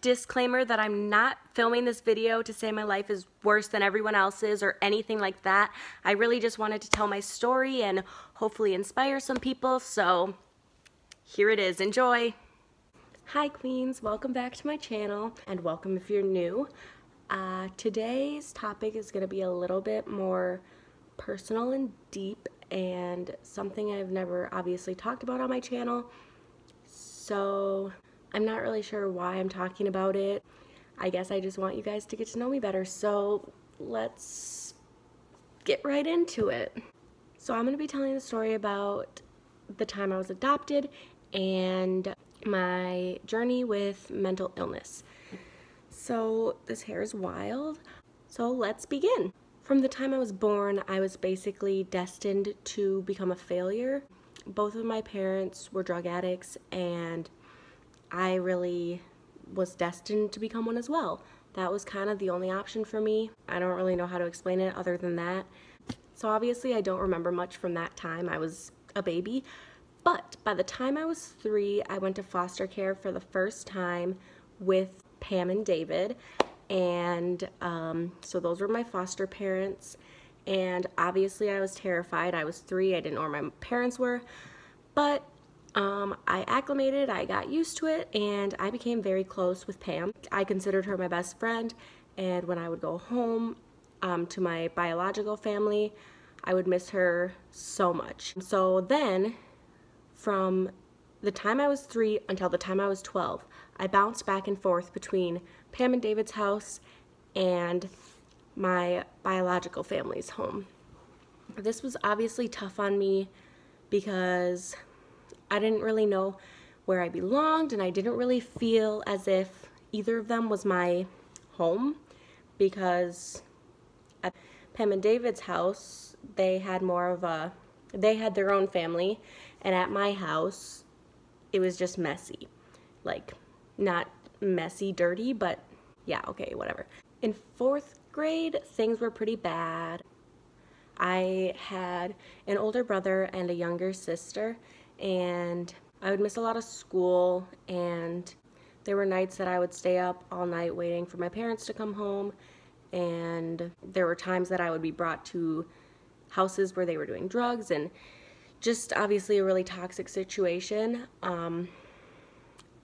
disclaimer that I'm not filming this video to say my life is worse than everyone else's or anything like that. I really just wanted to tell my story and hopefully inspire some people, so here it is. Enjoy! Hi queens, welcome back to my channel, and welcome if you're new. Today's topic is going to be a little bit more personal and deep, and something I've never obviously talked about on my channel, so I'm not really sure why I'm talking about it. I guess I just want you guys to get to know me better, so let's get right into it. So I'm going to be telling the story about the time I was adopted and my journey with mental illness. So this hair is wild, so let's begin. From the time I was born, I was basically destined to become a failure. Both of my parents were drug addicts, and I really was destined to become one as well. That was kind of the only option for me. I don't really know how to explain it other than that. So obviously I don't remember much from that time. I was a baby. But by the time I was 3, I went to foster care for the first time with Pam and David. And so those were my foster parents. And obviously I was terrified. I was 3. I didn't know where my parents were. But I acclimated, I got used to it, and I became very close with Pam. I considered her my best friend, and when I would go home to my biological family, I would miss her so much. So then, from the time I was 3 until the time I was 12, I bounced back and forth between Pam and David's house and my biological family's home. This was obviously tough on me because I didn't really know where I belonged, and I didn't really feel as if either of them was my home, because at Pam and David's house, they had their own family, and at my house, it was just messy. Like, not messy, dirty, but yeah, okay, whatever. In 4th grade, things were pretty bad. I had an older brother and a younger sister, and I would miss a lot of school, and there were nights that I would stay up all night waiting for my parents to come home, and there were times that I would be brought to houses where they were doing drugs, and just obviously a really toxic situation.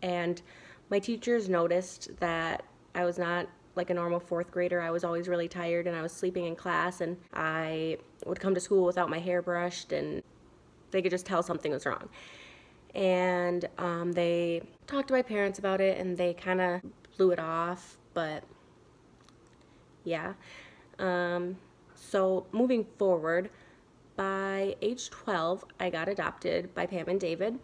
And my teachers noticed that I was not like a normal 4th grader. I was always really tired, and I was sleeping in class, and I would come to school without my hair brushed, and they could just tell something was wrong. And they talked to my parents about it, and they kind of blew it off, but yeah. So moving forward, by age 12, I got adopted by Pam and David,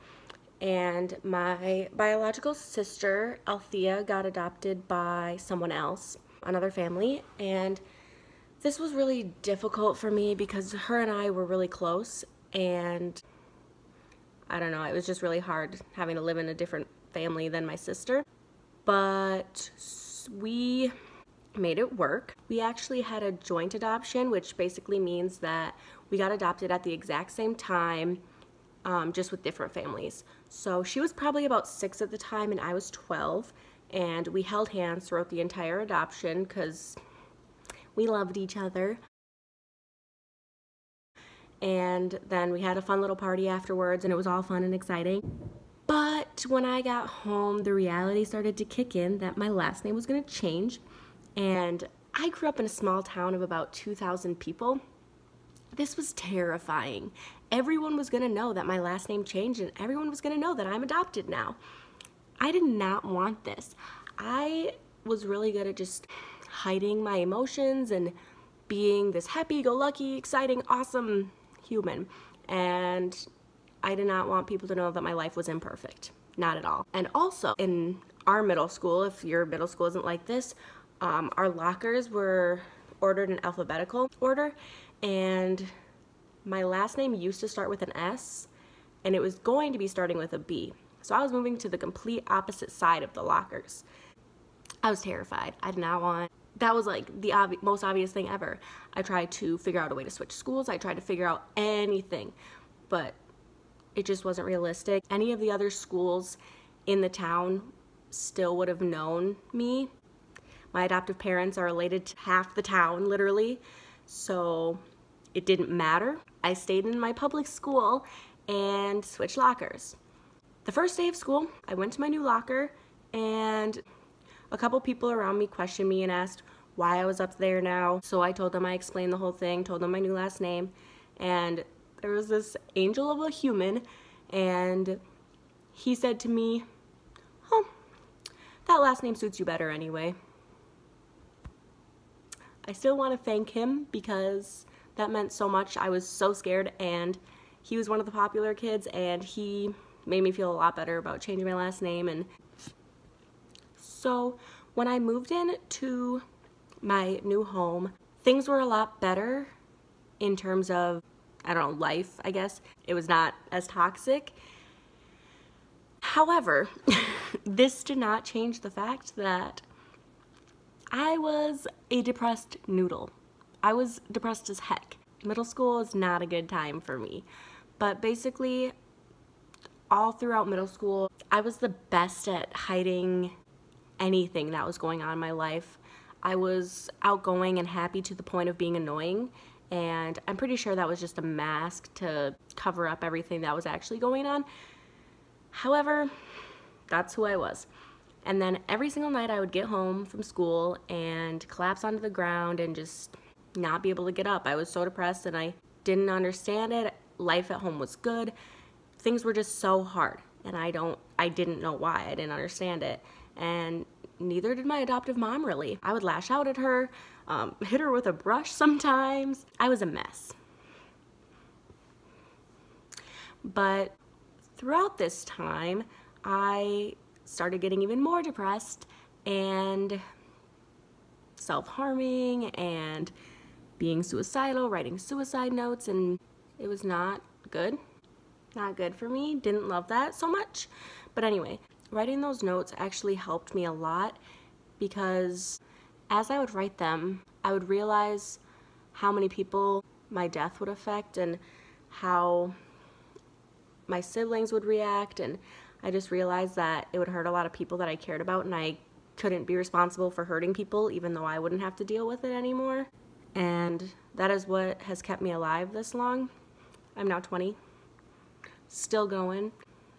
and my biological sister, Althea, got adopted by someone else, another family, and this was really difficult for me because her and I were really close, and I don't know, it was just really hard having to live in a different family than my sister. But we made it work. We actually had a joint adoption, which basically means that we got adopted at the exact same time, just with different families. So she was probably about 6 at the time, and I was 12, and we held hands throughout the entire adoption because we loved each other. And then we had a fun little party afterwards, and it was all fun and exciting. But when I got home, the reality started to kick in that my last name was going to change. And I grew up in a small town of about 2,000 people. This was terrifying. Everyone was going to know that my last name changed, and everyone was going to know that I'm adopted now. I did not want this. I was really good at just hiding my emotions and being this happy-go-lucky, exciting, awesome human, and I did not want people to know that my life was imperfect. Not at all. And also, in our middle school, if your middle school isn't like this, our lockers were ordered in alphabetical order, and my last name used to start with an S, and it was going to be starting with a B. So I was moving to the complete opposite side of the lockers. I was terrified. I did not want. That was like the most obvious thing ever. I tried to figure out a way to switch schools. I tried to figure out anything, but it just wasn't realistic. Any of the other schools in the town still would have known me. My adoptive parents are related to half the town, literally, so it didn't matter. I stayed in my public school and switched lockers. The first day of school, I went to my new locker, and a couple people around me questioned me and asked why I was up there now. So I told them, I explained the whole thing, told them my new last name, and there was this angel of a human, and he said to me, "Oh, that last name suits you better anyway." I still want to thank him because that meant so much. I was so scared, and he was one of the popular kids, and he made me feel a lot better about changing my last name. And so when I moved in to my new home, things were a lot better in terms of, I don't know, life, I guess. It was not as toxic. However, this did not change the fact that I was a depressed noodle. I was depressed as heck. Middle school is not a good time for me. But basically, all throughout middle school, I was the best at hiding anything that was going on in my life. I was outgoing and happy to the point of being annoying, and I'm pretty sure that was just a mask to cover up everything that was actually going on. However, that's who I was. And then every single night I would get home from school and collapse onto the ground and just not be able to get up. I was so depressed and I didn't understand it. Life at home was good. Things were just so hard, and I didn't know why. I didn't understand it. And neither did my adoptive mom, really. I would lash out at her, hit her with a brush sometimes. I was a mess. But throughout this time, I started getting even more depressed and self-harming and being suicidal, writing suicide notes, and it was not good. Not good for me. Didn't love that so much. But anyway, writing those notes actually helped me a lot because as I would write them, I would realize how many people my death would affect and how my siblings would react, and I just realized that it would hurt a lot of people that I cared about, and I couldn't be responsible for hurting people even though I wouldn't have to deal with it anymore. And that is what has kept me alive this long. I'm now 20, still going.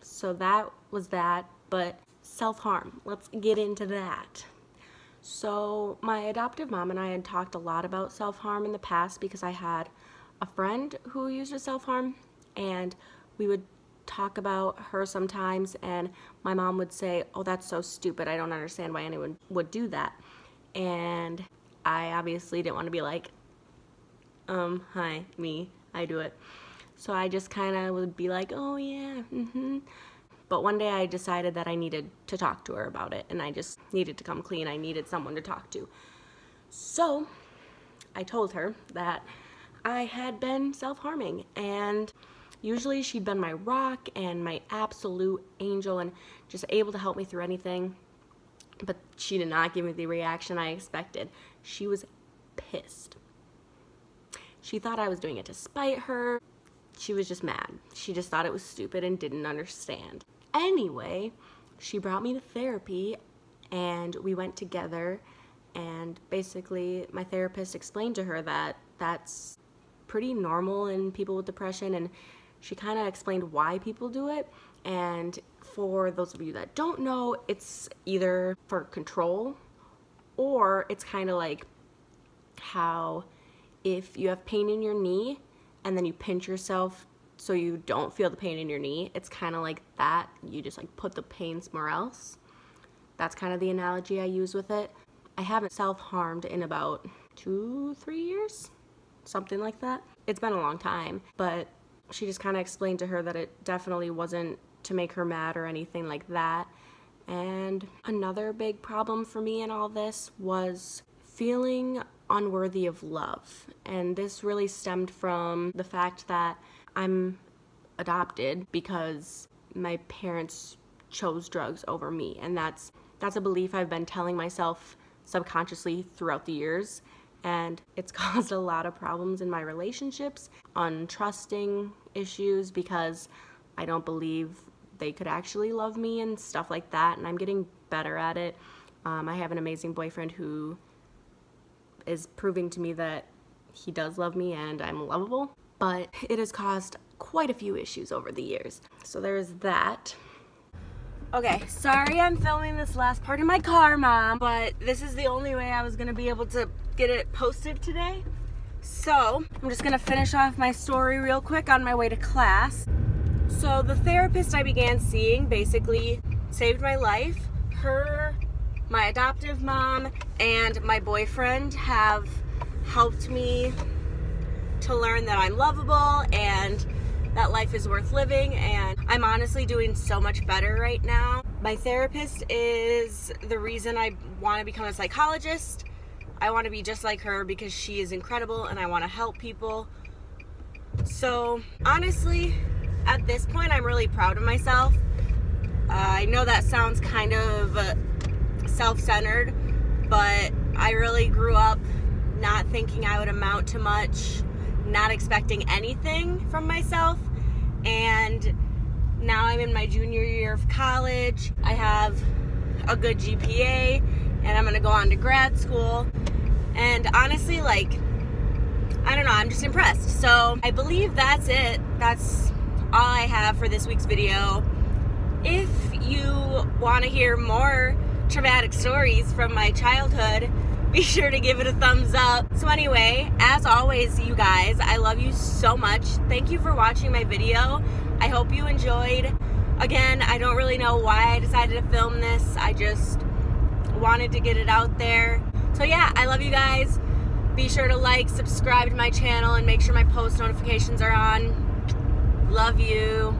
So that was that, but self-harm, let's get into that. So my adoptive mom and I had talked a lot about self-harm in the past because I had a friend who used to self-harm, and we would talk about her sometimes, and my mom would say, "Oh, that's so stupid. I don't understand why anyone would do that." And I obviously didn't want to be like, hi, me, I do it. So I just kind of would be like, "Oh yeah, But one day I decided that I needed to talk to her about it, and I just needed to come clean. I needed someone to talk to. So I told her that I had been self-harming, and usually she'd been my rock and my absolute angel and just able to help me through anything. But she did not give me the reaction I expected. She was pissed. She thought I was doing it to spite her. She was just mad. She just thought it was stupid and didn't understand. Anyway, she brought me to therapy, and we went together, and basically my therapist explained to her that that's pretty normal in people with depression, and she kind of explained why people do it. And for those of you that don't know, it's either for control, or it's kind of like how if you have pain in your knee and then you pinch yourself so you don't feel the pain in your knee, it's kind of like that. You just like put the pain somewhere else. That's kind of the analogy I use with it. I haven't self-harmed in about 2-3 years, something like that. It's been a long time, but she just kind of explained to her that it definitely wasn't to make her mad or anything like that. And another big problem for me in all this was feeling unworthy of love. And this really stemmed from the fact that I'm adopted because my parents chose drugs over me. And that's a belief I've been telling myself subconsciously throughout the years. And it's caused a lot of problems in my relationships, untrusting issues because I don't believe they could actually love me and stuff like that. And I'm getting better at it. I have an amazing boyfriend who is proving to me that he does love me and I'm lovable, but it has caused quite a few issues over the years. So there's that. Okay, sorry I'm filming this last part in my car, Mom, but this is the only way I was gonna be able to get it posted today. So I'm just gonna finish off my story real quick on my way to class. So the therapist I began seeing basically saved my life. Her, my adoptive mom, and my boyfriend have helped me to learn that I'm lovable and that life is worth living, and I'm honestly doing so much better right now. My therapist is the reason I want to become a psychologist. I want to be just like her because she is incredible and I want to help people. So honestly, at this point, I'm really proud of myself. I know that sounds kind of self-centered, but I really grew up not thinking I would amount to much, not expecting anything from myself, and now I'm in my junior year of college. I have a good GPA, and I'm gonna go on to grad school, and honestly, like, I don't know, I'm just impressed. So I believe that's it. That's all I have for this week's video. If you want to hear more traumatic stories from my childhood, be sure to give it a thumbs up. So anyway, as always, you guys, I love you so much. Thank you for watching my video. I hope you enjoyed. Again, I don't really know why I decided to film this. I just wanted to get it out there. So yeah, I love you guys. Be sure to like, subscribe to my channel, and make sure my post notifications are on. Love you.